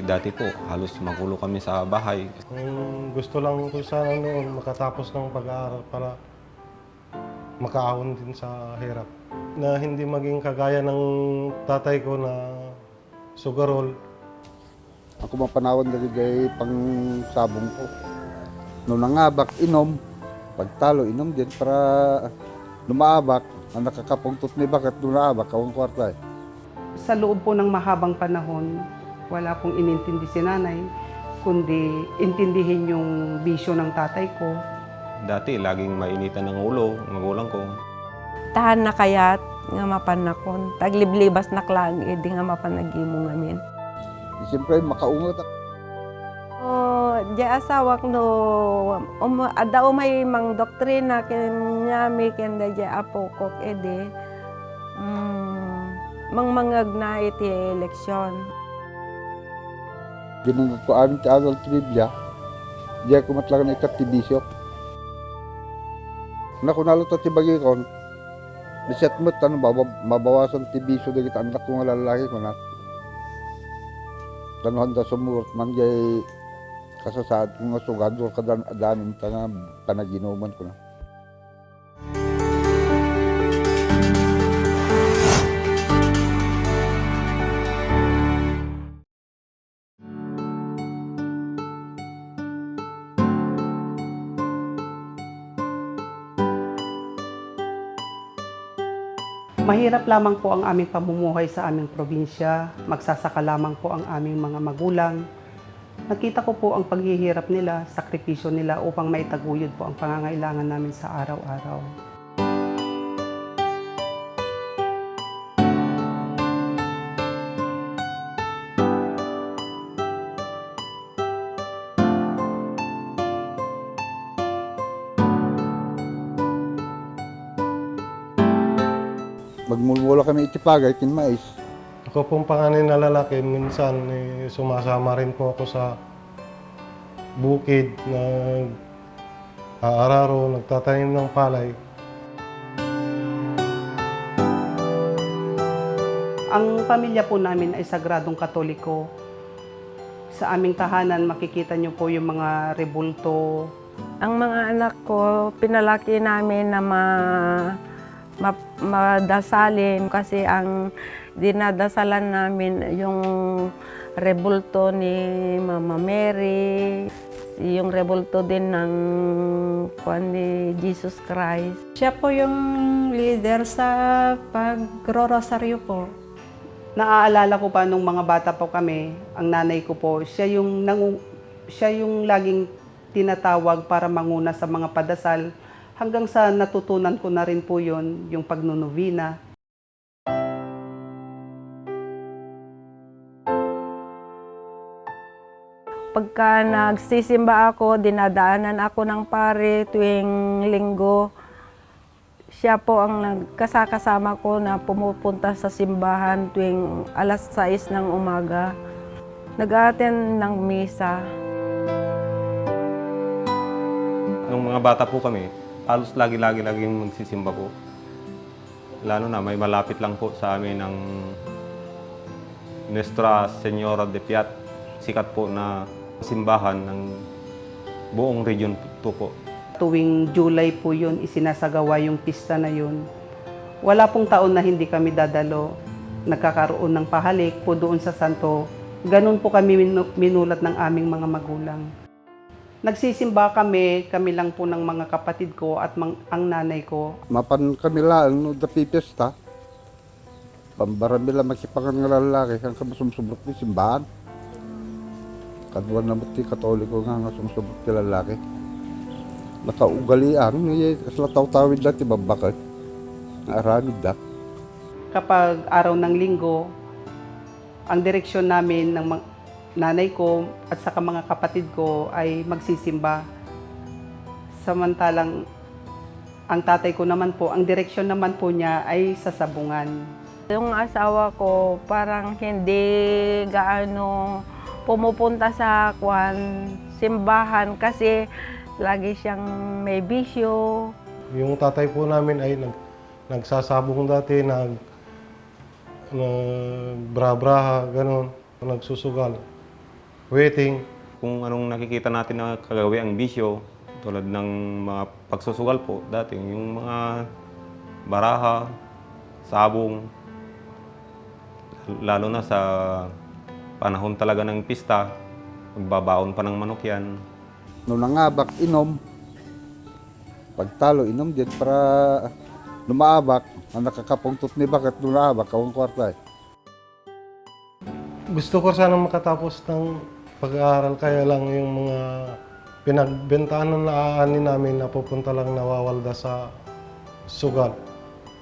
Dati po, halos magulo kami sa bahay. Gusto lang ko sana noon makatapos ng pag-aaral para makaahon din sa hirap. Na hindi maging kagaya ng tatay ko na sugarol. Ako mapanawan dali gay pang sabong ko. No nangabak, inom. Pagtalo, inom din para lumaabak. Ang nakakapungtot ni bakat lumaabak, kawang kwarta eh. Sa loob po ng mahabang panahon, wala pong inintindi si nanay, kundi intindihin yung bisyo ng tatay ko. Dati, laging mainitan ng ulo, magulang ko. Tahan na kayat nga mapanakon. Tagliblibas na klang, di nga mapanagimo ngamin. Siyempre, makaungot ako. Di asawak no, ada umay mang doktrina kenyami kenda di apokok ede. Mangmangag na iti eleksyon. Ginunod ko amin ti adult Biblia. Di ako matlakan na ikat ti bisyo. Nakunalo to ti bagi kon. Biset mo't ano, mabawasan ti bisyo di kita anak ko nga lalaki ko na. Tanuhan da sumurot man jay kasasaad ko nga sugado kadaanin ta nga panaginuman ko na. Mahirap lamang po ang aming pamumuhay sa aming probinsya, magsasaka lamang po ang aming mga magulang. Nakita ko po ang paghihirap nila, sakripisyo nila upang maitaguyod po ang pangangailangan namin sa araw-araw. Magmulwala kami itipagay kin mais. Ako pong panganay na lalaki, minsan sumasama rin po ako sa bukid na aararo, nagtatanim ng palay. Ang pamilya po namin ay sagradong Katoliko. Sa aming tahanan, makikita niyo po yung mga rebulto. Ang mga anak ko, pinalaki namin na madasalin kasi ang dinadasalan namin yung rebulto ni Mama Mary, yung rebulto din ng ni Jesus Christ. Siya po yung leader sa pagro-rosaryo po. Naaalala ko pa nung mga bata po kami, ang nanay ko po, siya yung laging tinatawag para manguna sa mga padasal. Hanggang sa natutunan ko na rin po yun, yung pagnunovena. Pagka nagsisimba ako, dinadaanan ako ng pare tuwing linggo. Siya po ang nagkasakasama ko na pumupunta sa simbahan tuwing alas 6 ng umaga. Nag-attend ng misa. Nung mga bata po kami, halos laging magsisimba po. Lalo na may malapit lang po sa amin ang Nuestra Señora de Piat. Sikat po na simbahan ng buong region po. Tuwing July po yun, isinasagawa yung pista na yun. Wala pong taon na hindi kami dadalo. Nagkakaroon ng pahalik po doon sa santo. Ganun po kami minulat ng aming mga magulang. Nagsisimba kami lang po ng mga kapatid ko at ang nanay ko. Mapan kami lang, no, da pipesta. Pambarami lang makipangan nga lalaki, ang kamasumsubrok ni simbahan. Kadwa na ti Katoliko nga sumsubrok ti lalaki. Nakaugalian, asla taw-tawid lang ti babakay. Aramid da. Kapag araw ng linggo, ang direksyon namin ng nanay ko at saka mga kapatid ko ay magsisimba. Samantalang ang tatay ko naman po, ang direksyon naman po niya ay sa sabungan. Yung asawa ko parang hindi gaano pumupunta sa simbahan kasi lagi siyang may bisyo. Yung tatay po namin ay nagsasabong dati, nagbrabraha, gano'n, nagsusugal. waiting. Kung anong nakikita natin na kagawi ang bisyo, tulad ng mga pagsusugal po dati, yung mga baraha, sabong, lalo na sa panahon talaga ng pista, magbabaon pa ng manok yan. Nung nangabak, inom. Pagtalo, inom din para lumaabak. Ang nakakapungtot ni Bakat, lumaabak, kawang kwarta eh. Gusto ko sana makatapos ng pag-aaral, kaya lang yung mga pinagbentahan ng naaanin namin na pupunta lang nawawalda sa sugal.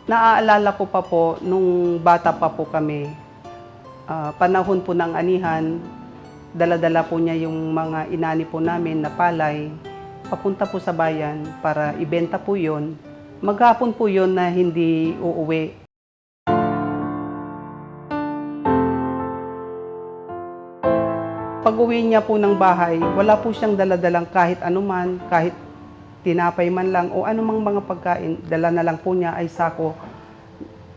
Naaalala ko pa po, nung bata pa po kami, panahon po ng anihan, dala-dala po niya yung mga inani po namin na palay, papunta po sa bayan para ibenta po yon. Maghapon po yon na hindi uuwi. Pag-uwi niya po ng bahay, wala po siyang dala-dalang kahit anuman, kahit tinapay man lang o anumang mga pagkain, dala na lang po niya ay sako.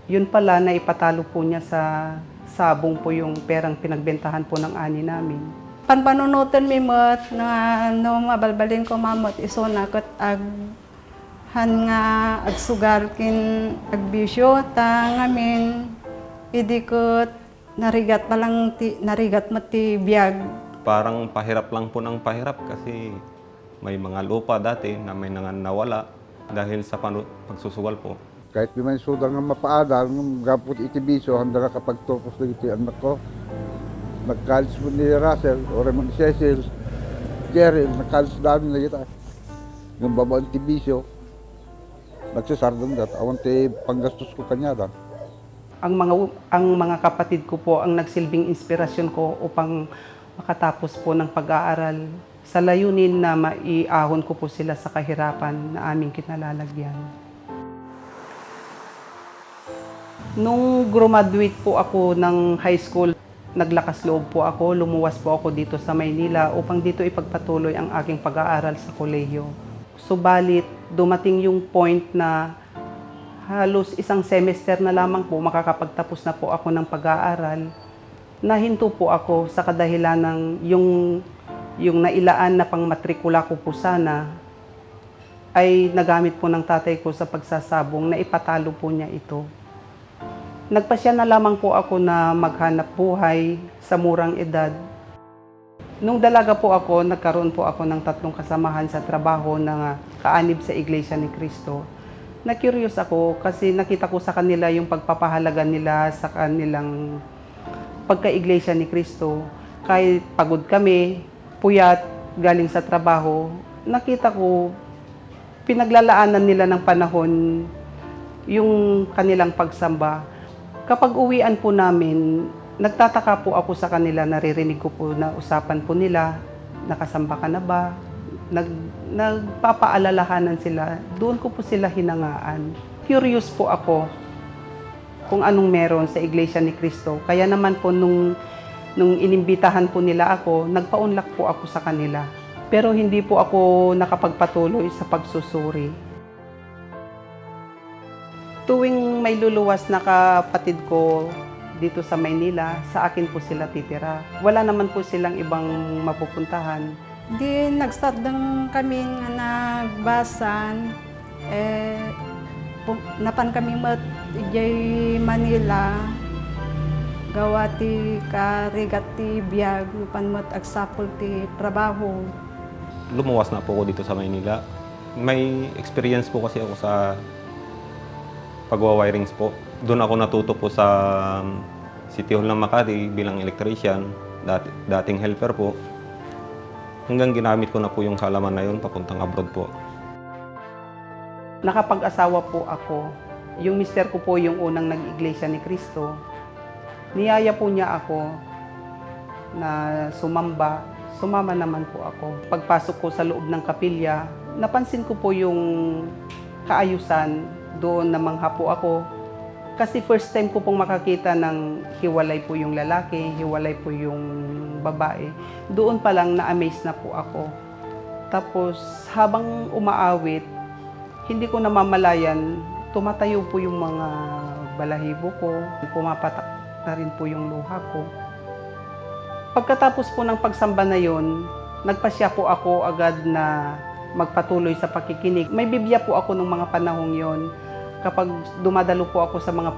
Yun pala na ipatalo po niya sa sabong po yung perang pinagbentahan po ng ani namin. Panpanunutan mi mat na no mabalbalin ko mamot iso na kat ag han nga agsugar kin agbisyo ta ngamin idikot narigat palang narigat mati biag. Parang pahirap lang po ng pahirap kasi may mga lupa dati na may nawala dahil sa pagsusugal po. Kahit di man sudang nga mapaadal, ng gapot itibisyo, handa na kapag tupos na iti anak ko. Nagkalis mo ni Russell, o Raymond Cecil, Jerry, nagkalis dami na kita. Yung babaan tibisyo, nagsasardong dat, awan ti panggastos ko kanya dan. Ang mga kapatid ko po ang nagsilbing inspirasyon ko upang makatapos po ng pag-aaral sa layunin na maiahon ko po sila sa kahirapan na aming kinalalagyan. Nung graduate po ako ng high school, naglakas loob po ako, lumuwas po ako dito sa Maynila upang dito ipagpatuloy ang aking pag-aaral sa kolehiyo. Subalit, dumating yung point na halos isang semester na lamang po makakapagtapos na po ako ng pag-aaral. Nahinto po ako sa kadahilan ng yung nailaan na pangmatrikula ko po sana ay nagamit po ng tatay ko sa pagsasabong na ipatalo po niya ito. Nagpasya na lamang po ako na maghanap buhay sa murang edad. Nung dalaga po ako, nagkaroon po ako ng 3 kasamahan sa trabaho na kaanib sa Iglesia ni Cristo. Na-curious ako kasi nakita ko sa kanila yung pagpapahalaga nila sa kanilang pagka-Iglesia ni Cristo. Kahit pagod kami, puyat, galing sa trabaho, nakita ko pinaglalaanan nila ng panahon yung kanilang pagsamba. Kapag uwian po namin, nagtataka po ako sa kanila, naririnig ko po na usapan po nila, nakasamba ka na ba? Nagpapaalalahanan sila, doon ko po sila hinangaan. Curious po ako kung anong meron sa Iglesia ni Cristo. Kaya naman po nung inimbitahan po nila ako, nagpaunlak po ako sa kanila. Pero hindi po ako nakapagpatuloy sa pagsusuri. Tuwing may luluwas na kapatid ko dito sa Maynila, sa akin po sila titira. Wala naman po silang ibang mapupuntahan. Di nagsardang kami nga nagbasan, napan kami mat ijay Manila, gawa ti karigat ti biyag, napan mat agsapol ti trabaho. Lumuwas na po ako dito sa Maynila. May experience po kasi ako sa pagwa-wirings po. Doon ako natuto po sa City Hall ng Makati bilang electrician, dating helper po. Hanggang ginamit ko na po yung kaalaman na yun papuntang abroad po. Nakapag-asawa po ako. Yung mister ko po yung unang nag-Iglesia ni Cristo. Niyaya po niya ako na sumamba. Sumama naman po ako. Pagpasok ko sa loob ng kapilya, napansin ko po yung kaayusan. Doon namangha po ako. Kasi first time ko pong makakita ng hiwalay po yung lalaki, hiwalay po yung babae. Doon pa lang na-amaze na po ako. Tapos habang umaawit, hindi ko namamalayan, tumatayo po yung mga balahibo ko, pumapatak na rin po yung luha ko. Pagkatapos po ng pagsamba na yon, nagpasya po ako agad na magpatuloy sa pakikinig. May Biblia po ako nung mga panahong yon. Kapag dumadalo po ako sa mga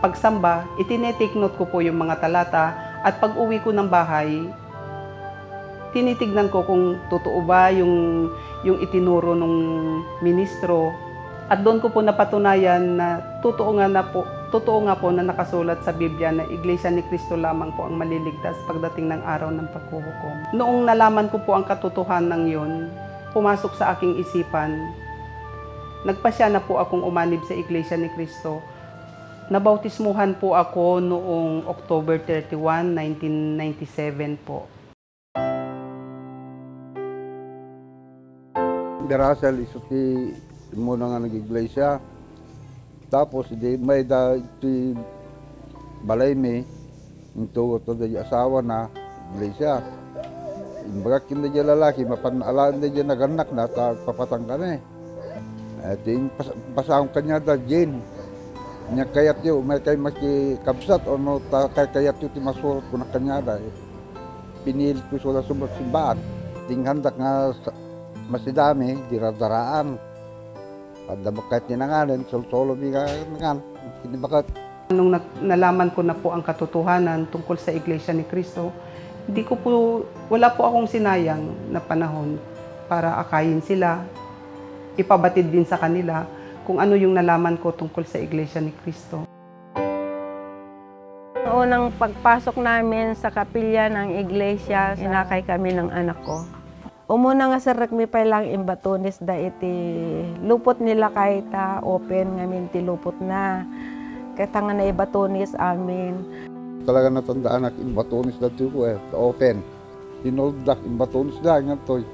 pagsamba, itinetake note ko po yung mga talata at pag uwi ko ng bahay, tinitignan ko kung totoo ba yung itinuro ng ministro. At doon ko po napatunayan na totoo nga po na nakasulat sa Biblia na Iglesia ni Cristo lamang po ang maliligtas pagdating ng araw ng paghuhukom. Noong nalaman ko po ang katotohanan yon, pumasok sa aking isipan, nagpasya na po akong umanib sa Iglesia ni Cristo. Nabautismuhan po ako noong October 31, 1997 po. Birasel isuti muna nga nag-iglesia. Tapos di may iti balay mi into to da asawa na iglesia. Imbaga kinda di lalaki mapanalaan da di naganak na ta papatang ka na At pasahong kanya da Jane. Nya kayat yo may kay makikabsat o no ta kayat yo ti masurot ko na kanya da. Pinilit ko sa sumbat simbahan. Tinghandak nga masidami diradaraan. Pada bakat ninangalan, solo biga nangan, kinibakat. Nung nalaman ko na po ang katotohanan tungkol sa Iglesia ni Cristo, wala po akong sinayang na panahon para akayin sila, ipabatid din sa kanila kung ano yung nalaman ko tungkol sa Iglesia ni Cristo. Unang pagpasok namin sa kapilya ng iglesia, inakay kami ng anak ko. Umuna nga sa rekmi pa lang imbatunis da iti lupot nila kahit open ngamin ti lupot na. Kaya nga na ibatunis amin. Talaga natandaan ak imbatunis da ko open. Tinoldak imbatunis da nga toy.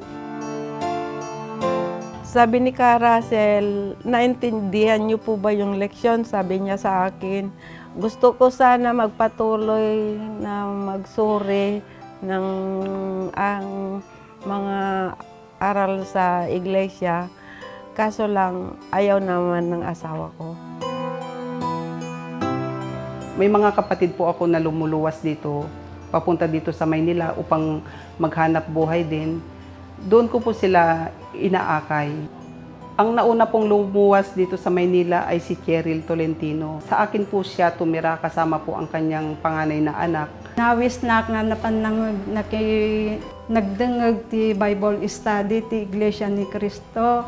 Sabi ni Ka Russell, naintindihan niyo po ba yung leksyon? Sabi niya sa akin, gusto ko sana magpatuloy na magsuri ng ang mga aral sa iglesia, kaso lang ayaw naman ng asawa ko. May mga kapatid po ako na lumuluwas dito, papunta dito sa Maynila upang maghanap buhay din. Doon ko po sila inaakay. Ang nauna pong lumuwas dito sa Maynila ay si Cheryl Tolentino. Sa akin po siya tumira kasama po ang kanyang panganay na anak. Nawis na nga napanangag na nagdengag ti Bible study ti Iglesia ni Cristo.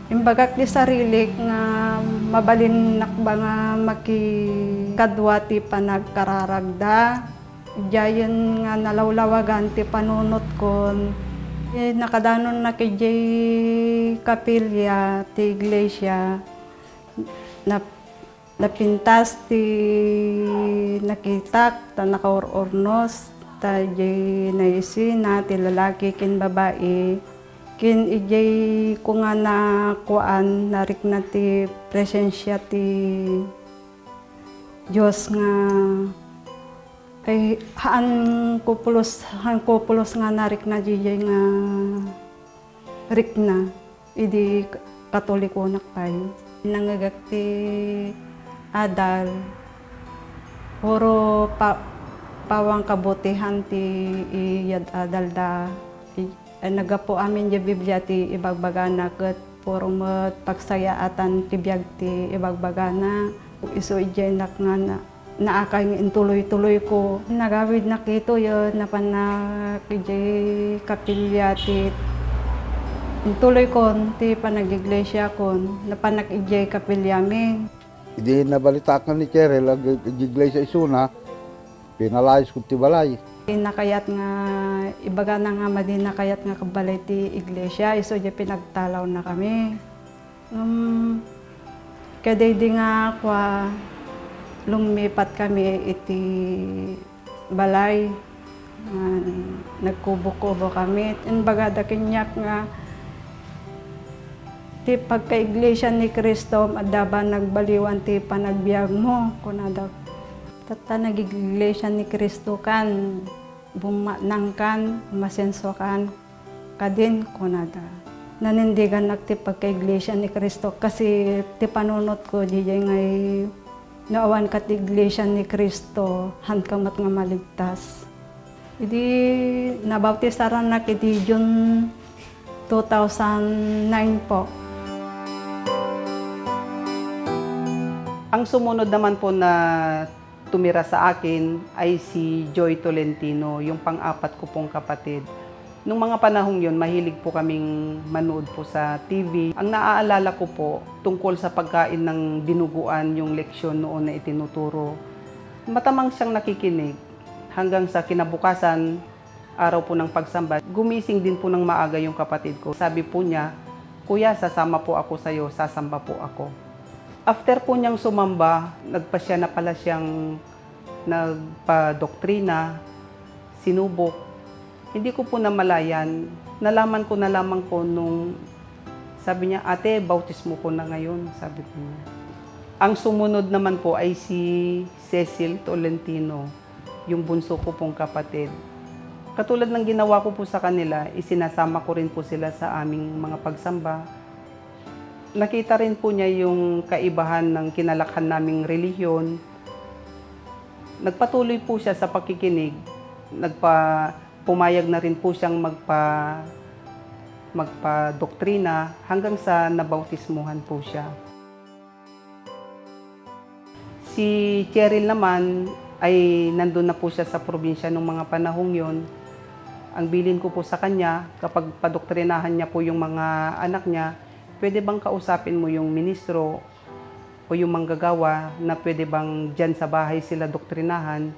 Imbagak ti sarili nga mabalin nakba nga makikadwa ti panagkararagda. Diyan nga nalawlawagan ti panunot kon. Nakadanon na kay Jay Kapilya ti Iglesia na napintas ti nakitak ta nakaornos ta jay naisina ti lalaki kin babae kin ijay ko nga na kuan narik na ti presensya ti Diyos nga ay haan kupulos nga narik na jay nga rik na idi katoliko nakpay nangagak ti adal, puro pawang kabutihan ti iyad adal da. Nagapo amin di Biblia ti ibagbagana ket puro met pagsayaatan ti biag ti ibagbagana. Iso ijenak nga naakay intuloy-tuloy ko. Nagawid na kito yun, napanak ijay kapilya ti intuloy kon ti panag-iglesia kon, napanak ijay kapilya mi. Hindi nabalitakan ni Cheryl, ang-iglesia isuna, pinalayos ko ti balay. Nakayat nga, ibaga na nga nakayat nga kabalay ti iglesia, iso di pinagtalaw na kami. Kaya di nga kwa, lumipat kami iti balay. Nagkubo-kubo kami. Ibaga da kinyak nga, ti pagka-iglesia ni Cristo, adaba nagbaliwan ti panagbiag mo. Kunada, tata nag-iglesia ni Cristo kan, bumanang kan, masenso kan, kadin kunada. Nanindigan ti pagka-iglesia ni Cristo kasi ti panunot ko di ngay naawan ka ti iglesia ni Cristo, hankamat nga maligtas. Idi nabaptisaran na kiti June 2009 po. Ang sumunod naman po na tumira sa akin ay si Joy Tolentino, yung pang-apat ko pong kapatid. Nung mga panahong yun, mahilig po kaming manood po sa TV. Ang naaalala ko po, tungkol sa pagkain ng dinuguan, yung leksyon noon na itinuturo. Matamang siyang nakikinig hanggang sa kinabukasan, araw po ng pagsamba. Gumising din po ng maaga yung kapatid ko. Sabi po niya, "Kuya, sasama po ako sa'yo, sasamba po ako." After po niyang sumamba, nagpasya na pala siyang nagpa-doktrina, sinubok. Hindi ko po namalayan. Nalaman ko na lamang po nung sabi niya, "Ate, bautismo ko na ngayon," sabi ko niya. Ang sumunod naman po ay si Cecil Tolentino, yung bunso ko pong kapatid. Katulad ng ginawa ko po sa kanila, isinasama ko rin po sila sa aming mga pagsamba. Nakita rin po niya yung kaibahan ng kinalakhan naming relihiyon. Nagpatuloy po siya sa pakikinig. Pumayag na rin po siyang magpa-doktrina hanggang sa nabautismuhan po siya. Si Cheryl naman ay nandun na po siya sa probinsya nung mga panahong yon. Ang bilin ko po sa kanya, kapag padoktrinahan niya po yung mga anak niya, pwede bang kausapin mo yung ministro o yung manggagawa na pwede bang dyan sa bahay sila doktrinahan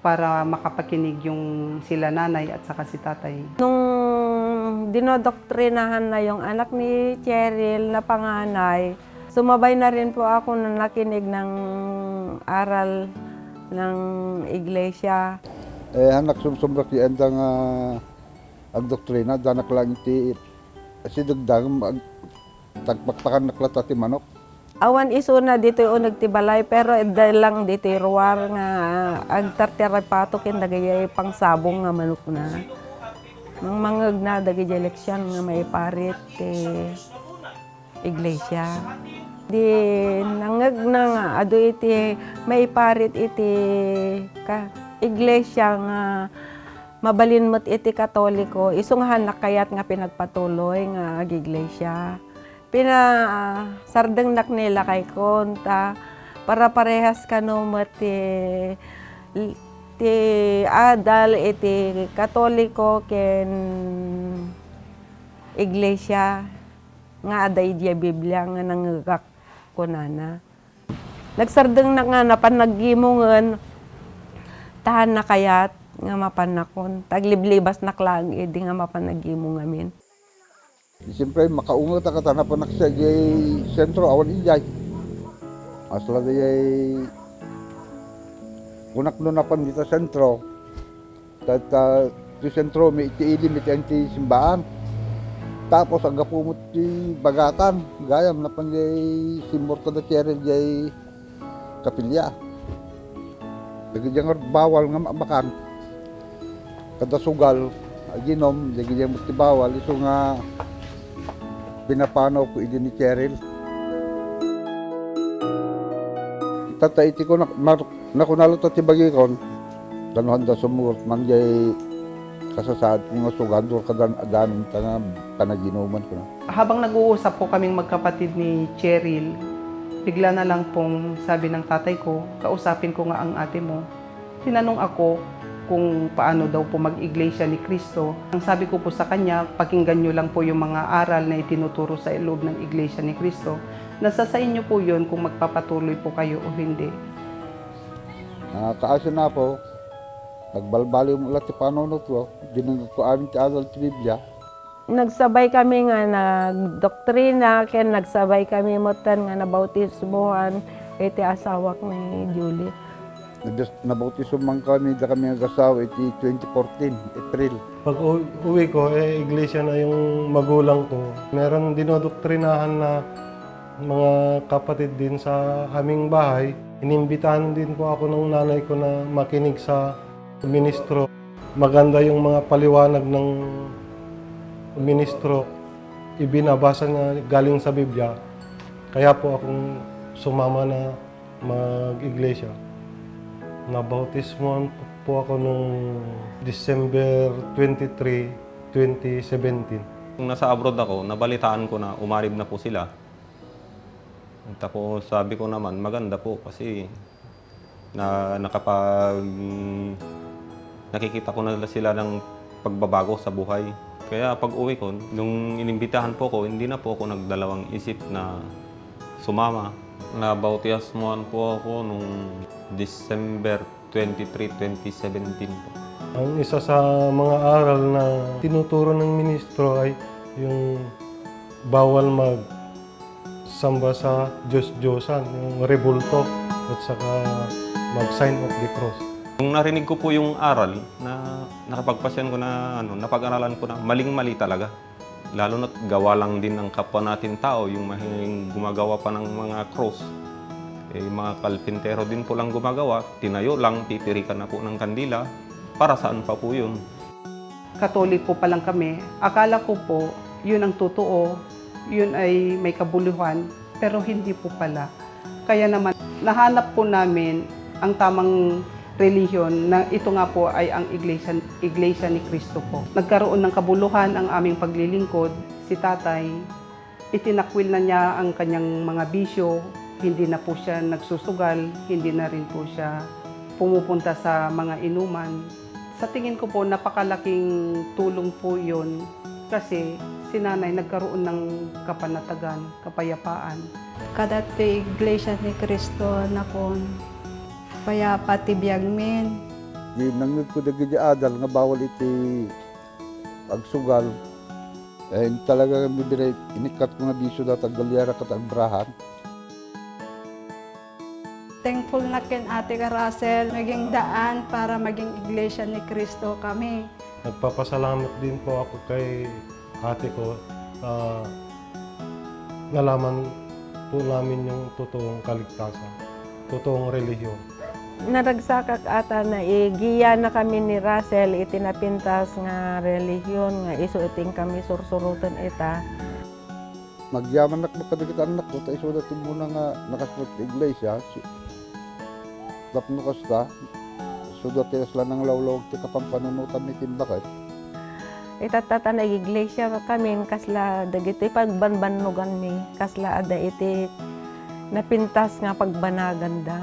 para makapakinig yung sila nanay at saka si tatay. Nung dinodoktrinahan na yung anak ni Cheryl na panganay, sumabay na rin po ako na nakinig ng aral ng iglesia. Anak sumsumbrak di andang ang doktrina, danak lang iti kasi dagdag tagpakpakan naklata ti manok. Awan iso na dito yung nagtibalay, pero dahil lang dito ruwar nga agtartirapato kin dagayay pang sabong nga manok na. Nang mangag na dagayay leksyon nga may parit iglesia. Di nangag na nga ado iti may parit iti iglesia nga mabalin mo't iti Katoliko, isunghan na kayat nga pinagpatuloy nga iglesia. Pinasardeng nak nila kay konta para parehas kano mo't ti adal iti Katoliko ken iglesia nga aday diya Biblia nga nangagak kunana. Nagsardeng na nga napanagimungan tahan na kayat nga mapanakon. Tagliblibas na klang di nga mapanagimo ngamin. Siyempre, makaungot ang katanapan na sa sentro, awan ijay. Asla diyay kunak napan dito sentro. Di sentro, may iti-ilim, iti simbaan. Tapos, ang gapumot di bagatan. Gayam, napan diyay simbor ka da Cheryl diyay kapilya. Dagayang bawal nga makan. Kada sugal, ginom, dagayang bawal. Iso nga pinapanaw ko idi ni Cheryl. Tataiti ko nakunalo ta ti bagikon. Tanuhan da sumurot man jay kasasaad ko nga sugando kadan adamin ta nga panaginuman ko na. Habang nag-uusap po kaming magkapatid ni Cheryl, bigla na lang pong sabi ng tatay ko, kausapin ko nga ang ate mo. Tinanong ako kung paano daw po mag-iglesia ni Kristo. Ang sabi ko po sa kanya, pakinggan nyo lang po yung mga aral na itinuturo sa loob ng iglesia ni Kristo. Nasa sa inyo po yun kung magpapatuloy po kayo o hindi. Kaasya na po, nagbalbali mo ulat ti panunot ko, dinagkuan ti adal ti Biblia. Nagsabay kami nga nagdoktrina, ken nagsabay kami motan nga nabautismuhan iti asawak ni Julie. Nabautismo man kami da kami nagasawa iti 2014, April. Pag uwi ko, iglesia na yung magulang ko. Meron dinodoktrinahan na mga kapatid din sa aming bahay. Inimbitahan din po ako ng nanay ko na makinig sa ministro. Maganda yung mga paliwanag ng ministro. Ibinabasa na galing sa Biblia. Kaya po akong sumama na mag-iglesia. Nabautismohan po ako nung December 23, 2017. Nung nasa abroad ako, nabalitaan ko na umarib na po sila. Tapos sabi ko naman, maganda po kasi nakikita ko na sila ng pagbabago sa buhay. Kaya pag uwi ko, nung inimbitahan po ko, hindi na po ako nagdalawang isip na sumama. Nabautismuhan po ako nung December 23, 2017 po. Ang isa sa mga aral na tinuturo ng ministro ay yung bawal magsamba sa Diyos-Diyosan, yung rebulto at saka mag-sign of the cross. Nung narinig ko po yung aral na nakapagpasyan ko na napag-aralan ko na maling-mali talaga. Lalo na't gawa lang din ng kapwa natin tao, yung mahiling gumagawa pa ng mga cross. Yung mga kalpintero din po lang gumagawa, tinayo lang, titirikan na po ng kandila. Para saan pa po yun? Katoliko pa lang kami. Akala ko po, yun ang totoo, yun ay may kabuluhan, pero hindi po pala. Kaya naman, nahanap po namin ang tamang relihiyon na ito nga po ay ang Iglesia ni Cristo po. Nagkaroon ng kabuluhan ang aming paglilingkod. Si tatay, itinakwil na niya ang kanyang mga bisyo, hindi na po siya nagsusugal, hindi na rin po siya pumupunta sa mga inuman. Sa tingin ko po, napakalaking tulong po yun kasi si nanay nagkaroon ng kapanatagan, kapayapaan. Kadati Iglesia ni Cristo na kon kaya pati biyag min. Di nangnud ko dagi di adal nga bawal iti agsugal. Talaga kami dire inikat ko nga biso data galyara kat agbrahan. Thankful na kin Ate Russell, maging daan para maging Iglesia ni Cristo kami. Nagpapasalamat din po ako kay ate ko. Nalaman po namin yung totoong kaligtasan, totoong relihiyon. Naragsakak ata na giya na kami ni Russell itinapintas nga relihiyon nga iso iting kami sursurutan ita. Magyaman nak makadagit anak ko tayo so dati muna nga nakasunod sa iglesia. Tapno kasta, so dati sila nang lawlaw ti kapampanunutan ni timbakit. Itatata na iglesia kami kasla dagiti pagbanbanugan mi kasla ada iti napintas nga pagbanagan da.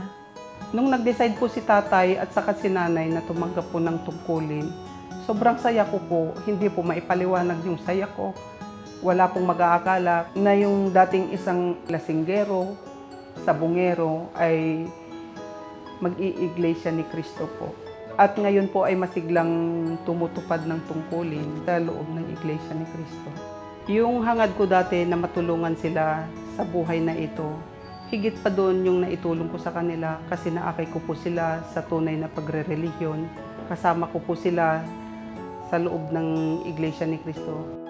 Nung nag-decide po si tatay at saka si nanay na tumanggap po ng tungkulin, sobrang saya ko po, hindi po maipaliwanag yung saya ko. Wala pong mag-aakala na yung dating isang lasinggero, sabungero ay mag-i-iglesia ni Cristo po. At ngayon po ay masiglang tumutupad ng tungkulin sa loob ng iglesia ni Cristo. Yung hangad ko dati na matulungan sila sa buhay na ito, higit pa doon yung naitulong ko sa kanila kasi naakay ko po sila sa tunay na pagre-relihiyon. Kasama ko po sila sa loob ng Iglesia ni Cristo.